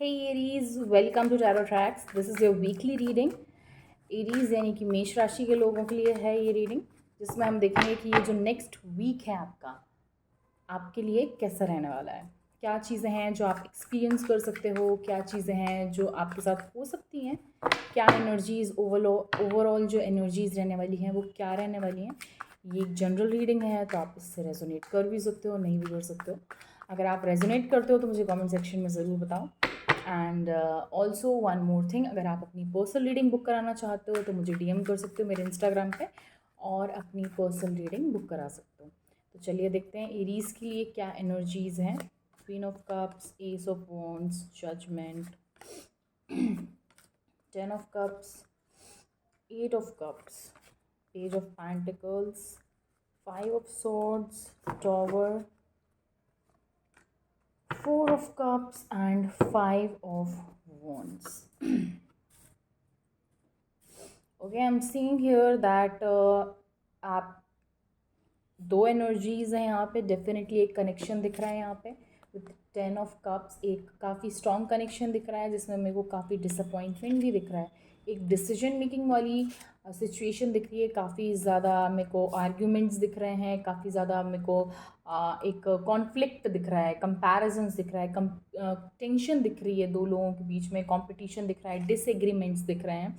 Hey Aries, welcome to Tarot Tracks. This is your weekly reading. Aries यानी कि मेष राशि के लोगों के लिए है ये रीडिंग, जिसमें हम देखेंगे कि ये जो नेक्स्ट वीक है आपके लिए कैसा रहने वाला है। क्या चीज़ें हैं जो आप एक्सपीरियंस कर सकते हो, क्या चीज़ें हैं जो आपके साथ हो सकती हैं, क्या एनर्जीज़ ओवरऑल जो एनर्जीज़ रहने वाली हैं वो क्या रहने वाली हैं। ये एक जनरल रीडिंग है, तो आप इससे रेजोनेट कर भी सकते हो, नहीं भी कर सकते हो। अगर आप रेजोनेट करते हो तो मुझे कमेंट सेक्शन में ज़रूर बताओ। And also one more thing, अगर आप अपनी पर्सनल रीडिंग बुक कराना चाहते हो तो मुझे डीएम कर सकते हो मेरे इंस्टाग्राम पे और अपनी पर्सनल रीडिंग बुक करा सकते हो। तो चलिए देखते हैं एरीज के लिए क्या एनर्जीज हैं। Queen of cups, ace of wands, judgement, 10 of cups, 8 of cups, page of pentacles, 5 of swords, tower, 4 of cups and 5 of wands. Okay, I'm seeing here that आप दो एनर्जीज हैं यहाँ पे। डेफिनेटली एक कनेक्शन दिख रहा है यहाँ पे विथ 10 ऑफ कप्स। एक काफ़ी स्ट्रॉन्ग कनेक्शन दिख रहा है जिसमें मेरे को काफ़ी डिसअपॉइंटमेंट भी दिख रहा है। एक डिसीजन मेकिंग वाली सिचुएशन दिख रही है। काफ़ी ज़्यादा मेरे को आर्ग्यूमेंट्स दिख रहे हैं, काफ़ी ज़्यादा मेरे को एक कॉन्फ्लिक्ट दिख रहा है, कंपैरिजन्स दिख रहा है, टेंशन दिख रही है दो लोगों के बीच में, कंपटीशन दिख रहा है, डिसएग्रीमेंट्स दिख रहे हैं।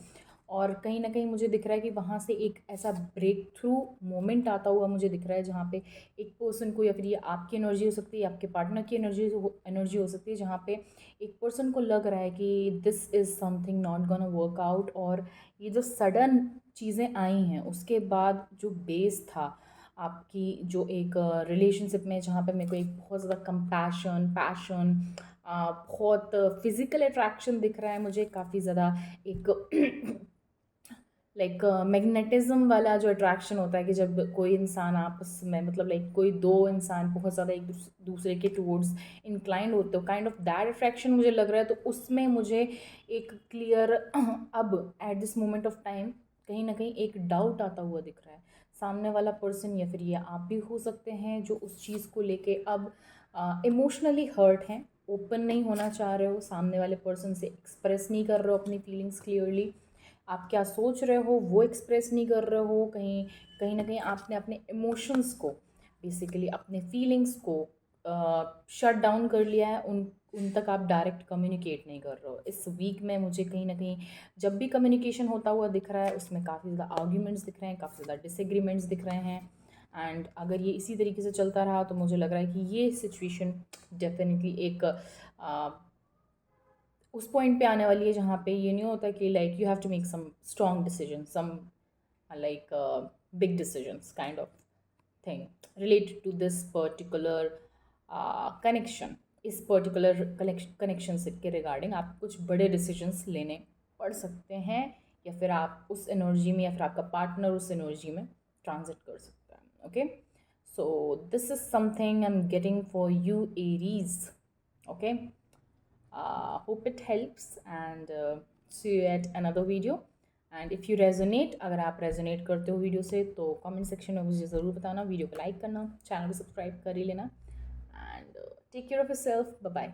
और कहीं ना कहीं मुझे दिख रहा है कि वहाँ से एक ऐसा ब्रेक थ्रू मोमेंट आता हुआ मुझे दिख रहा है जहाँ पे एक पर्सन को, या फिर ये आपकी एनर्जी हो सकती है, आपके पार्टनर की एनर्जी हो सकती है, जहाँ पे एक पर्सन को लग रहा है कि this is something not gonna work out. और ये जो सडन चीज़ें आई हैं उसके बाद जो बेस था आपकी जो एक रिलेशनशिप में, जहाँ पे मेरे को एक बहुत ज़्यादा कंपैशन, पैशन, बहुत फिज़िकल अट्रैक्शन दिख रहा है मुझे, काफ़ी ज़्यादा एक लाइक मैग्नेटिज्म वाला जो अट्रैक्शन होता है कि जब कोई इंसान आपस में, मतलब लाइक कोई दो इंसान बहुत ज़्यादा एक दूसरे के टूवर्ड्स इंक्लाइंड होते हो, काइंड ऑफ दैट अट्रैक्शन मुझे लग रहा है। तो उसमें मुझे एक क्लियर अब at this moment of time कहीं ना कहीं एक डाउट आता हुआ दिख रहा है। सामने वाला पर्सन या फिर ये आप भी हो सकते हैं जो उस चीज़ को लेके अब इमोशनली हर्ट हैं, ओपन नहीं होना चाह रहे हो, सामने वाले पर्सन से एक्सप्रेस नहीं कर रहे हो अपनी फीलिंग्स क्लियरली, आप क्या सोच रहे हो वो एक्सप्रेस नहीं कर रहे हो। कहीं कहीं ना कहीं आपने अपने इमोशंस को, बेसिकली अपने फीलिंग्स को शट डाउन कर लिया है। उन तक आप डायरेक्ट कम्युनिकेट नहीं कर रहे हो। इस वीक में मुझे कहीं ना कहीं जब भी कम्युनिकेशन होता हुआ दिख रहा है उसमें काफ़ी ज़्यादा आर्ग्यूमेंट्स दिख रहे हैं, काफ़ी ज़्यादा डिसएग्रीमेंट्स दिख रहे हैं। एंड अगर ये इसी तरीके से चलता रहा तो मुझे लग रहा है कि ये सिचुएशन डेफिनेटली एक उस पॉइंट पे आने वाली है जहाँ पे ये नहीं होता कि like you have to make some strong decision, some like big decisions kind of thing related to this particular connection. इस पर्टिकुलर कनेक्शन से के रिगार्डिंग आप कुछ बड़े डिसीजंस लेने पड़ सकते हैं, या फिर आप उस एनर्जी में, या फिर आपका पार्टनर उस एनर्जी में ट्रांजिट कर सकता है। Okay, so this is something I am getting for you Aries. Okay, hope it helps and see you at another video. And if you resonate, अगर आप रेजोनेट करते हो वीडियो से तो कमेंट सेक्शन में मुझे ज़रूर बताना, वीडियो को लाइक करना, चैनल को सब्सक्राइब कर ही लेना। And take care of yourself, bye bye.